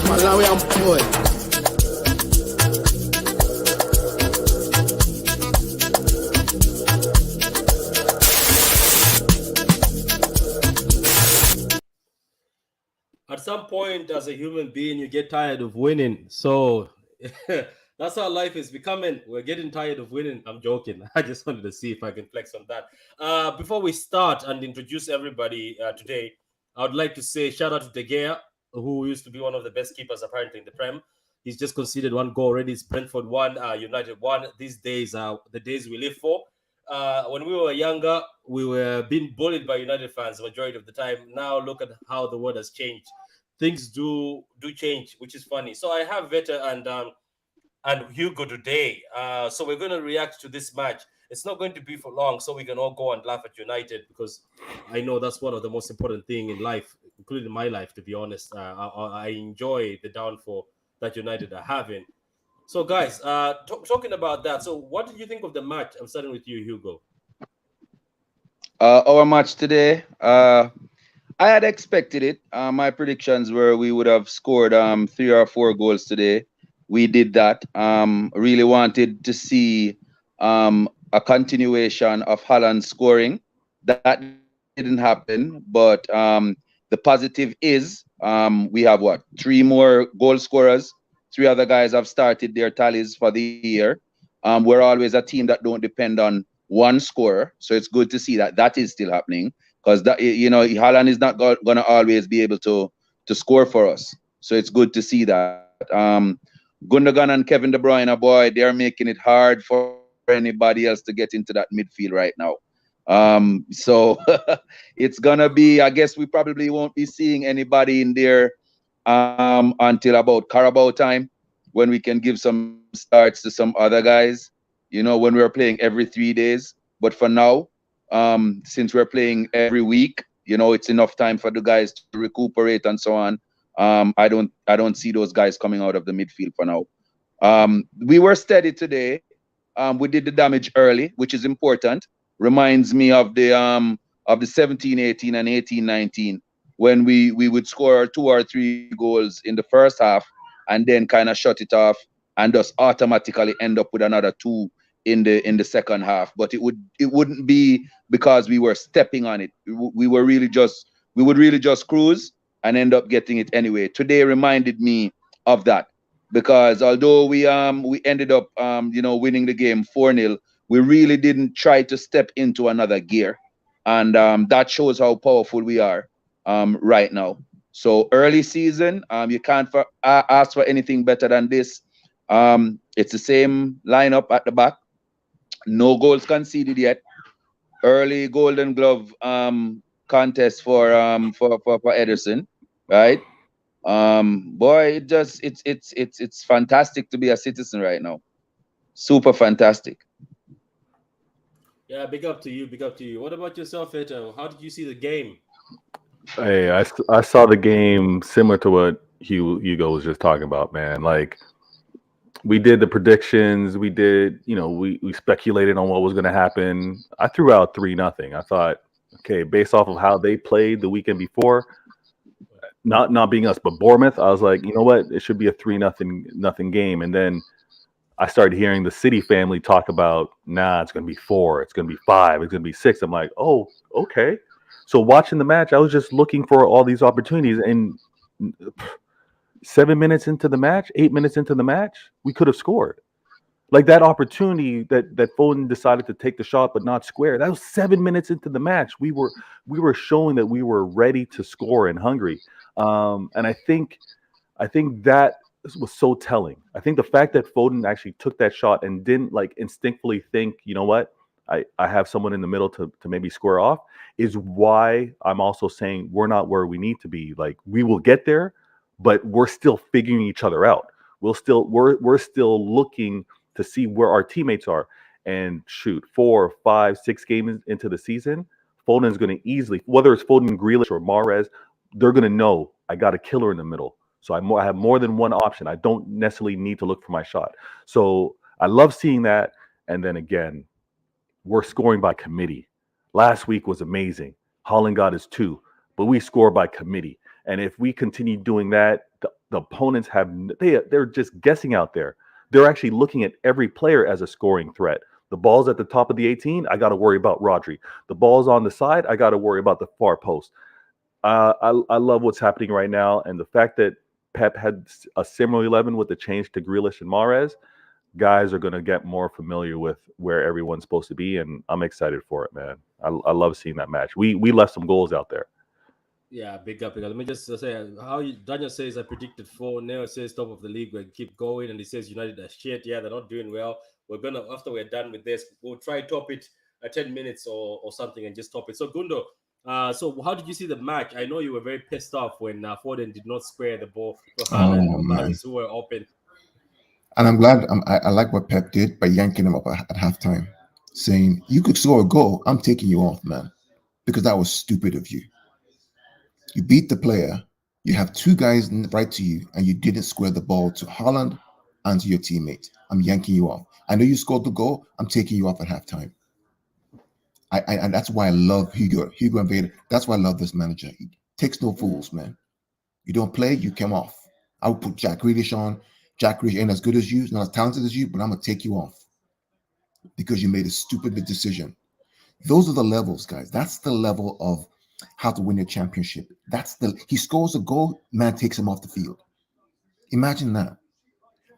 Malawi and boy. At some point, as a human being, you get tired of winning. So that's how life is becoming. We're getting tired of winning. I'm joking. I just wanted to see if I can flex on that. Before we start and introduce everybody today, I would like to say shout out to De Gea, who used to be one of the best keepers apparently in the Prem. He's just conceded one goal already. It's Brentford one, United one. These days are the days we live for. When we were younger, we were being bullied by United fans the majority of the time. Now look at how the world has changed. Things do change, which is funny. So I have Veta and Hugo today. So we're going to react to this match. It's not going to be for long, so we can all go and laugh at United because I know that's one of the most important things in life, including my life, to be honest. I enjoy the downfall that United are having. So, guys, talking about that, so what did you think of the match? I'm starting with you, Hugo. Our match today, I had expected it. My predictions were we would have scored 3 or 4 goals today. We did that. Really wanted to see a continuation of Haaland scoring. That didn't happen, but the positive is we have what 3 more goal scorers. 3 other guys have started their tallies for the year. We're always a team that don't depend on one scorer, so it's good to see that that is still happening because that Haaland is not going to always be able to score for us. So it's good to see that. Gundogan and Kevin De Bruyne, boy, they're making it hard for anybody else to get into that midfield right now. So it's gonna be. I guess we probably won't be seeing anybody in there until about Carabao time when we can give some starts to some other guys. When we're playing every 3 days. But for now, since we're playing every week, it's enough time for the guys to recuperate and so on. I don't see those guys coming out of the midfield for now. We were steady today. We did the damage early, which is important. Reminds me of the 17-18 and 18-19 when we would score 2 or 3 goals in the first half and then kind of shut it off and just automatically end up with another 2 in the second half. But it wouldn't be because we were stepping on it. We would really just cruise and end up getting it anyway. Today reminded me of that because although we ended up winning the game 4-0, we really didn't try to step into another gear, and that shows how powerful we are right now. So early season, you can't ask for anything better than this. It's the same lineup at the back. No goals conceded yet. Early Golden Glove contest for Ederson, right? Boy, it's fantastic to be a citizen right now. Super fantastic. Yeah, big up to you. Big up to you. What about yourself, Eto? How did you see the game? Hey, I saw the game similar to what Hugo was just talking about, man. Like, we did the predictions. We did, we speculated on what was going to happen. I threw out 3-0. I thought, okay, based off of how they played the weekend before, not being us, but Bournemouth, I was like, you know what? It should be a 3-0 game. And then I started hearing the City family talk about, nah, it's going to be 4, it's going to be 5, it's going to be 6. I'm like, oh, okay. So watching the match, I was just looking for all these opportunities. And 7 minutes into the match, 8 minutes into the match, we could have scored. Like that opportunity that Foden decided to take the shot but not square. That was 7 minutes into the match. We were showing that we were ready to score and hungry. And I think that was so telling. I think the fact that Foden actually took that shot and didn't instinctively think, you know what, I have someone in the middle to maybe square off is why I'm also saying we're not where we need to be. Like, we will get there, but we're still figuring each other out. We're still looking to see where our teammates are. And shoot, 4, 5, 6 games into the season, Foden's going to easily, whether it's Foden, Grealish, or Mahrez, they're going to know I got a killer in the middle. So I have more than one option. I don't necessarily need to look for my shot. So I love seeing that. And then again, we're scoring by committee. Last week was amazing. Haaland got his 2, but we score by committee. And if we continue doing that, the opponents they're just guessing out there. They're actually looking at every player as a scoring threat. The ball's at the top of the 18, I got to worry about Rodri. The ball's on the side, I got to worry about the far post. I love what's happening right now, and the fact that Pep had a similar 11 with the change to Grealish and Mahrez, guys are going to get more familiar with where everyone's supposed to be, and I'm excited for it, man. I love seeing that match. We left some goals out there. Yeah, big up, big up. Let me just say how Daniel says I predicted 4-0. Says top of the league, we keep going, and he says United are shit. Yeah, they're not doing well. We're gonna after we're done with this, we'll try top it 10 minutes or something and just top it. So Gundo, so how did you see the match? I know you were very pissed off when Foden did not square the ball to Haaland Oh or man! Maris who were open. And I'm glad. I like what Pep did by yanking him up at halftime, saying, "You could score a goal. I'm taking you off, man, because that was stupid of you. You beat the player. You have two guys right to you, and you didn't square the ball to Haaland and to your teammate. I'm yanking you off. I know you scored the goal. I'm taking you off at halftime. And that's why I love Hugo and Vader. That's why I love this manager. He takes no fools, man. You don't play, you come off. I would put Jack Grealish on. Jack Grealish ain't as good as you, he's not as talented as you, but I'm gonna take you off because you made a stupid decision. Those are the levels, guys. That's the level of how to win a championship. He scores a goal, man takes him off the field. Imagine that.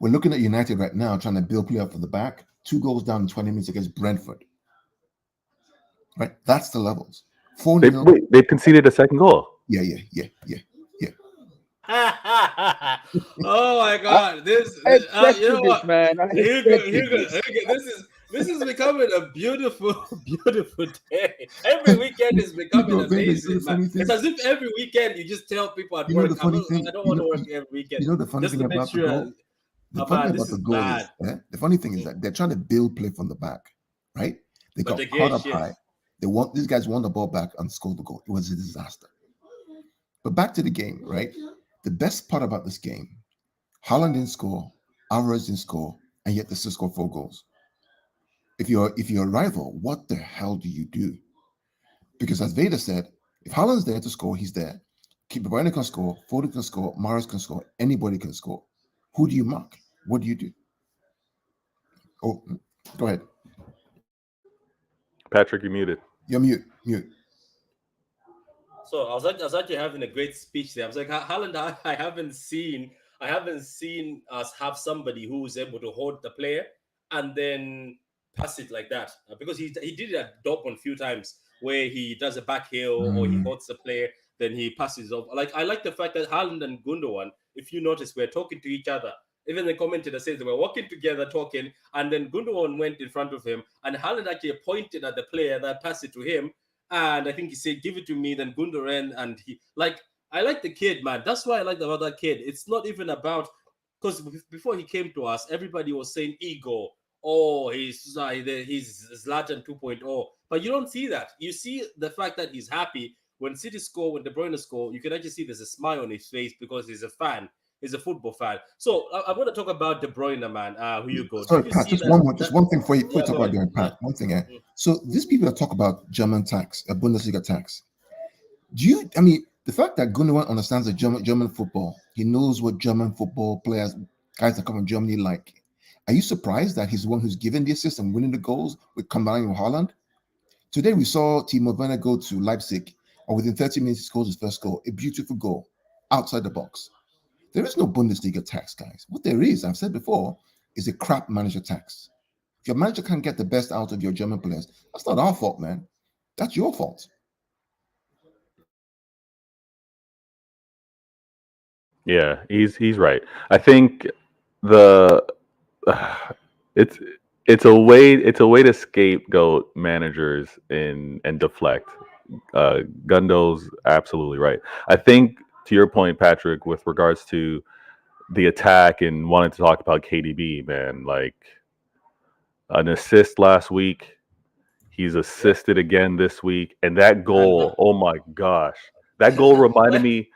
We're looking at United right now trying to build play up from the back. 2 goals down in 20 minutes against Brentford. Right? That's the levels. 4-0. They conceded a second goal. Yeah. Oh my I, God! This, I you know expected this, what? man. I expected this. This is becoming a beautiful, beautiful day. Every weekend is becoming Vader, you know amazing, the man. funny thing? It's as if every weekend you just tell people at You know work, the funny thing? I don't You want know, to work every weekend, you know the funny just thing to make about the sure. goal? The Oh, funny man, thing this about the is goal bad. the funny thing is that they're trying to build play from the back, right? They But got the caught game up shit. high. These guys won the ball back and scored the goal. It was a disaster. But back to the game, right? The best part about this game, Holland didn't score, Alvarez didn't score, and yet they still scored 4 goals. If you're a rival, what the hell do you do? Because as Vader said, if Holland's there to score, he's there. Keep Bruyne can score, Foden can score, Mahrez can score, anybody can score. Who do you mark? What do you do? Oh, go ahead. Patrick, you're muted. You're mute. Mute. So I was actually having a great speech there. I was like, Haaland, I haven't seen us have somebody who is able to hold the player and then pass it like that. Because he did it at Dortmund a few times where he does a back heel or he Mm. holds the player, then he passes off. Like I like the fact that Haaland and Gundogan, if you notice, we're talking to each other. Even the commentator says they were walking together, talking, and then Gundogan went in front of him, and Haaland actually pointed at the player that passed it to him, and I think he said, "Give it to me." Then Gundogan, and he like, I like the kid, man. That's why I like about that kid. It's not even about because before he came to us, everybody was saying ego. Oh, he's Zlatan 2.0, but you don't see that. You see the fact that he's happy when City score, when De Bruyne score. You can actually see there's a smile on his face because he's a fan. He's a football fan. So I'm going to talk about De Bruyne, man. Who you go? Sorry, Did you Pat. see Just that? one more. Just one thing before you Yeah, talk go about ahead. doing Yeah. Pat. One thing. Mm. So these people that talk about German tax, Bundesliga tax. Do you? I mean, the fact that Gundogan understands the German football, he knows what German football players, guys that come from Germany, like. Are you surprised that he's the one who's giving the assist and winning the goals with combining with Holland? Today we saw Timo Werner go to Leipzig, and within 30 minutes he scores his first goal. A beautiful goal outside the box. There is no Bundesliga tax, guys. What there is, I've said before, is a crap manager tax. If your manager can't get the best out of your German players, that's not our fault, man. That's your fault. Yeah, he's right. I think the it's it's a way to scapegoat managers and deflect. Gundo's absolutely right. I think to your point, Patrick, with regards to the attack and wanting to talk about KDB, man, like an assist last week, he's assisted again this week, and that And goal, oh my gosh, that goal reminded me.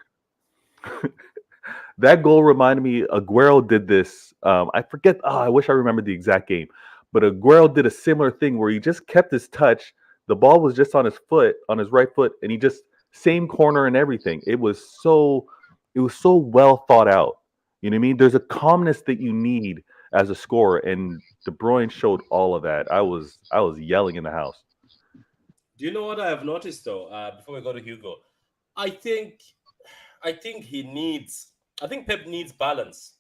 That goal reminded me. Aguero did this. I forget. Oh, I wish I remembered the exact game, but Aguero did a similar thing where he just kept his touch. The ball was just on his foot, on his right foot, and he just same corner and everything. It was so well thought out. You know what I mean? There's a calmness that you need as a scorer, and De Bruyne showed all of that. I was yelling in the house. Do you know what I have noticed though? Before we go to Hugo, I think, I think he needs. I think Pep needs balance.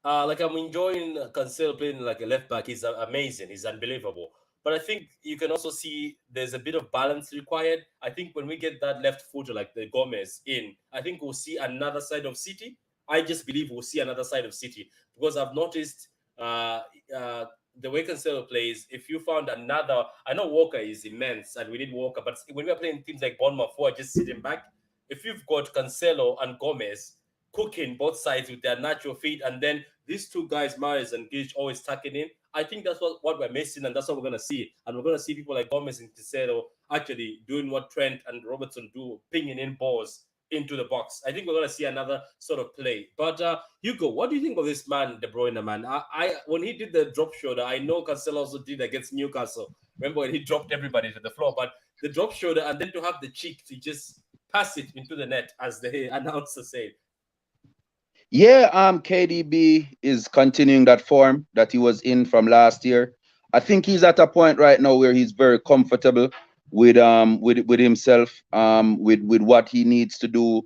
Like I'm enjoying Cancelo playing like a left back. He's amazing. He's unbelievable. But I think you can also see there's a bit of balance required. I think when we get that left footer like the Gomez in, I think we'll see another side of City. I just believe we'll see another side of City because I've noticed uh, uh, the way Cancelo plays. If you found another, I know Walker is immense and we need Walker, but when we're playing teams like Bournemouth who are just sitting back, if you've got Cancelo and Gomez cooking both sides with their natural feet, and then these two guys, Mares and Gage, always tucking in. I think that's what we're missing, and that's what we're gonna see. And we're gonna see people like Gomez and Tisero actually doing what Trent and Robertson do, pinging in balls into the box. I think we're gonna see another sort of play. But Hugo, what do you think of this man, De Bruyne, man? I when he did the drop shoulder, I know Cancelo also did against Newcastle. Remember when he dropped everybody to the floor? But the drop shoulder and then to have the cheek to just pass it into the net, as the announcer said. Yeah, KDB is continuing that form that he was in from last year. I think he's at a point right now where he's very comfortable with himself, with what he needs to do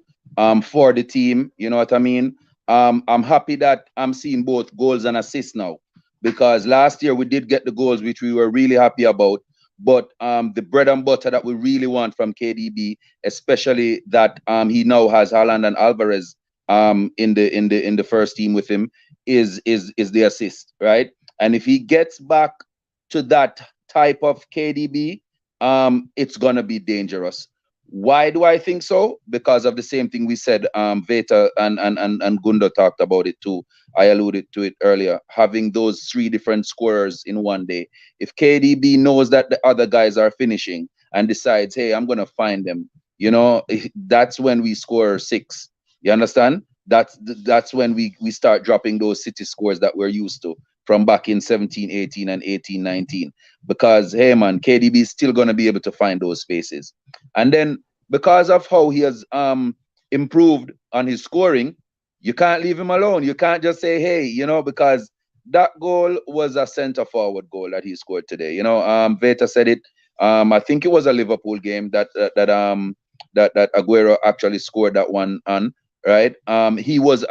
for the team. You know what I mean? I'm happy that I'm seeing both goals and assists now, because last year we did get the goals which we were really happy about. But the bread and butter that we really want from KDB, especially that he now has Haaland and Alvarez in the first team with him, is the assist, right? And if he gets back to that type of KDB, it's gonna be dangerous. Why do I think so? Because of the same thing we said. Veta and Gundo talked about it too. I alluded to it earlier. Having those three different scorers in one day. If KDB knows that the other guys are finishing and decides, hey, I'm gonna find them, that's when we score six. You understand? That's when we start dropping those City scores that we're used to from back in 17, 18, and 18, 19. Because hey man, KDB is still gonna be able to find those spaces. And then because of how he has improved on his scoring, you can't leave him alone. You can't just say, hey, because that goal was a center forward goal that he scored today. Veta said it. I think it was a Liverpool game that Aguero actually scored that one on, right? He was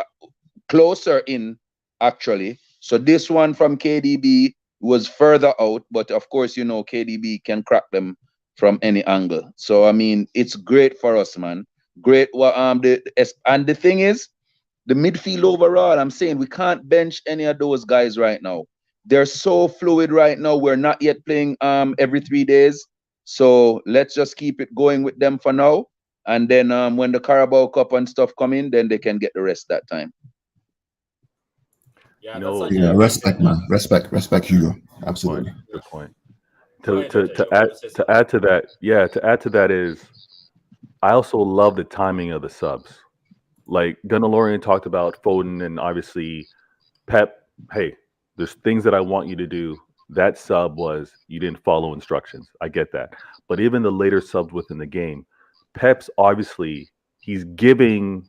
closer in actually. So this one from KDB was further out, but of course, KDB can crack them from any angle. So I mean, it's great for us, man. Great. Well, and the thing is, the midfield overall, I'm saying we can't bench any of those guys right now. They're so fluid right now. We're not yet playing every 3 days. So let's just keep it going with them for now. And then when the Carabao Cup and stuff come in, then they can get the rest that time. Yeah, You that's know, such Yeah, a decent. respect, man. Respect, Hugo. good point. Absolutely. Good point. Go To ahead, to Veta. to You add wanted to say to something? add to that, yeah, to add to that is I also love the timing of the subs. Like Gunnar talked about Foden and obviously Pep. Hey, there's things that I want you to do. That sub was you didn't follow instructions. I get that. But even the later subs within the game, Pep's obviously he's giving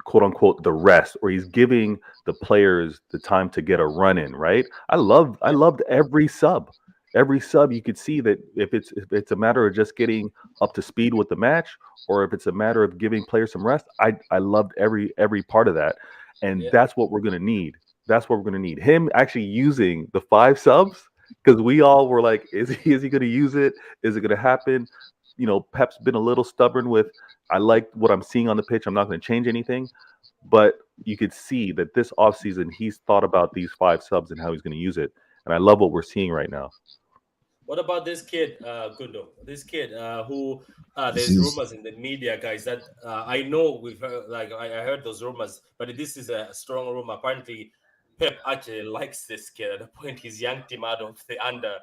quote unquote the rest, or he's giving the players the time to get a run in, right? I loved every sub. You could see that if it's a matter of just getting up to speed with the match, or if it's a matter of giving players some rest, I loved every part of that. And Yeah, that's what we're going to need. That's what we're going to need, him actually using the five subs, because we all were like, is he going to use it? Is it going to happen? Pep's been a little stubborn with, I like what I'm seeing on the pitch. I'm not going to change anything. But you could see that this offseason, he's thought about these five subs and how he's going to use it. And I love what we're seeing right now. what about this kid, Gundo? This kid who This there's is rumors in the media, guys, that I know we've heard, like I heard those rumors, but this is a strong rumor. Apparently, Pep actually likes this kid at the point he's yanked him out of the under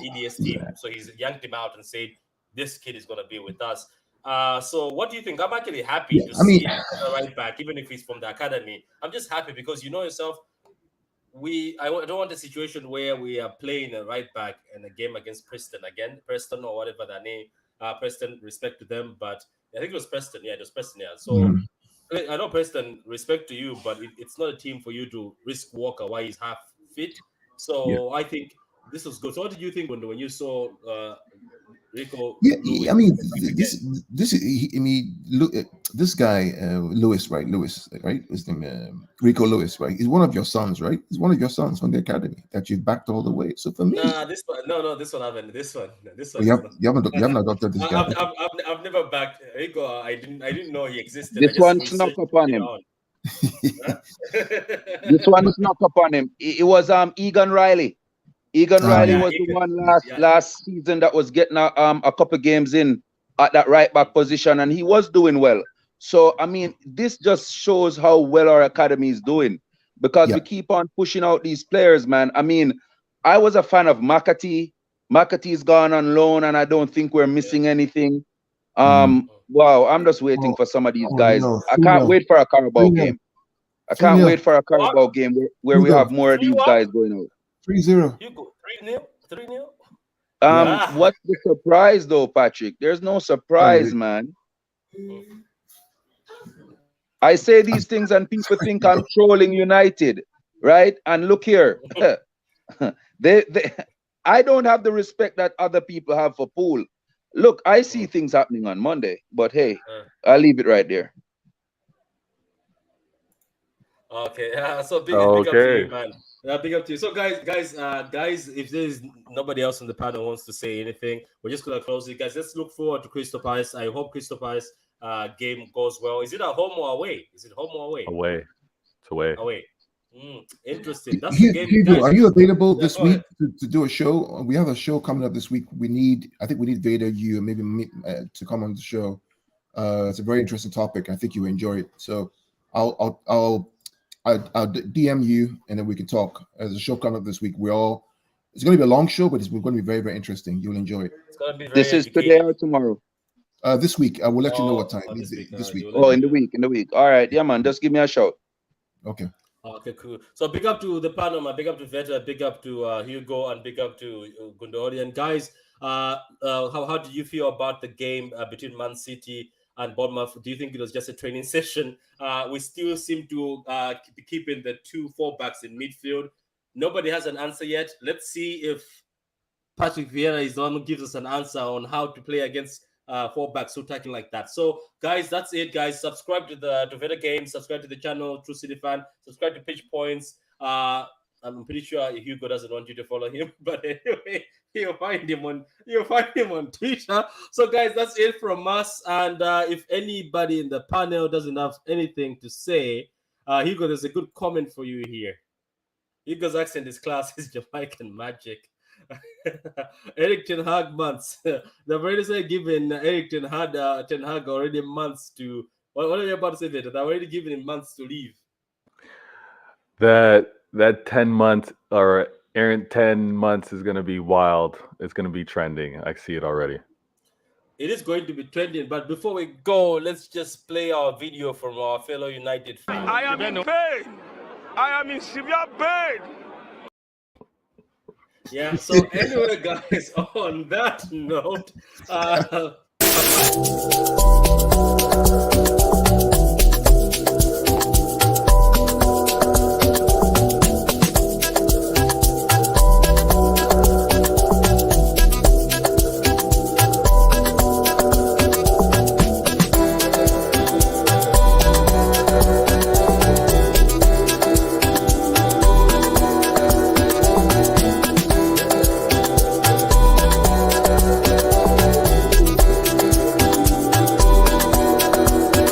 EDS team. So he's yanked him out and said this kid is going to be with us. So what do you think? I'm actually happy yeah. to I mean, see a right back, even if he's from the academy. I'm just happy because you know yourself, don't want a situation where we are playing a right back in a game against Preston again, Preston or whatever their name, Preston. Respect to them, but I think it was Preston. Yeah, it was Preston. Yeah. So mhm. I know, Preston, respect to you, but it's not a team for you to risk Walker while he's half fit. So I think this was good. So what did you think when you saw Rico Lewis? I mean, look, this guy, Lewis, right? His name, Rico Lewis, right? He's one of your sons, right? He's one of your sons from the academy that you've backed all the way. So for me, this one, no, this one haven't. This one you haven't adopted this guy. I've never backed Rico. I didn't know he existed. This I just one snuck up on him. This one snuck up on him. It was Egan Riley. Riley was the one last season that was getting a couple games in at that right back position, and he was doing well. So I mean, this just shows how well our academy is doing, because we keep on pushing out these players, man. I mean, I was a fan of McAtee. McAtee's gone on loan, and I don't think we're missing anything. Wow, I'm just waiting for some of these guys. I can't wait for a Carabao game. I can't wait for a Carabao game where we have more of these guys going out. 3-0. You go 3-0? 3-0? What's the surprise though, Patrick? There's no surprise, man. I say these things and people think I'm trolling United, right? And look here, I don't have the respect that other people have for Pool. Look, I see things happening on Monday, but hey, I'll leave it right there. Okay, so big up to you, man. Big up to you. So guys, if there's nobody else on the panel wants to say anything, we're just gonna close it, guys. Let's look forward to Crystal Palace. I hope Crystal Palace game goes well. Is it at home or away? Is it home or away? Away. It's away. Away. Interesting. That's the game. Hugo, are you available this week to do a show? We have a show coming up this week. I think we need Vader, you, and maybe me to come on the show. It's a very interesting topic. I think you enjoy it. So I'll DM you, and then we can talk. As a show coming up this week, it's going to be a long show, but it's going to be very, very interesting. You'll enjoy it. It's going to be very This is today or tomorrow? This week. I will let you know what time. This week. Oh, in the week. All right, yeah, man. Just give me a shout. Okay. Okay, cool. So big up to the panel, man. Big up to Veta, big up to Hugo, and big up to Gundorian. Guys, how do you feel about the game between Man City and Bournemouth? Do you think it was just a training session? We still seem to be keeping the 2 fullbacks in midfield. Nobody has an answer yet. Let's see if Patrick Vieira is the one who gives us an answer on how to play against fullbacks who tackle like that. So, guys, that's it, guys. Subscribe to Veta Games. Subscribe to the channel, True City Fan. Subscribe to Pitch Points. I'm pretty sure Hugo doesn't want you to follow him, but anyway, you'll find him on Twitter. So, guys, that's it from us. And if anybody in the panel doesn't have anything to say, Hugo, there's a good comment for you here. Hugo's accent is class is Jamaican magic. Eric Ten Hag months. The Raiders are giving Eric Ten Hag already months to. What are you about to say, Victor? They're already giving him months to leave. That 10 months or Aaron 10 months is going to be wild. It's going to be trending. I see it already. It is going to be trending, but before we go, let's just play our video from our fellow United fans. I am in pain. I am in severe pain. Yeah, so anyway, guys, on that note,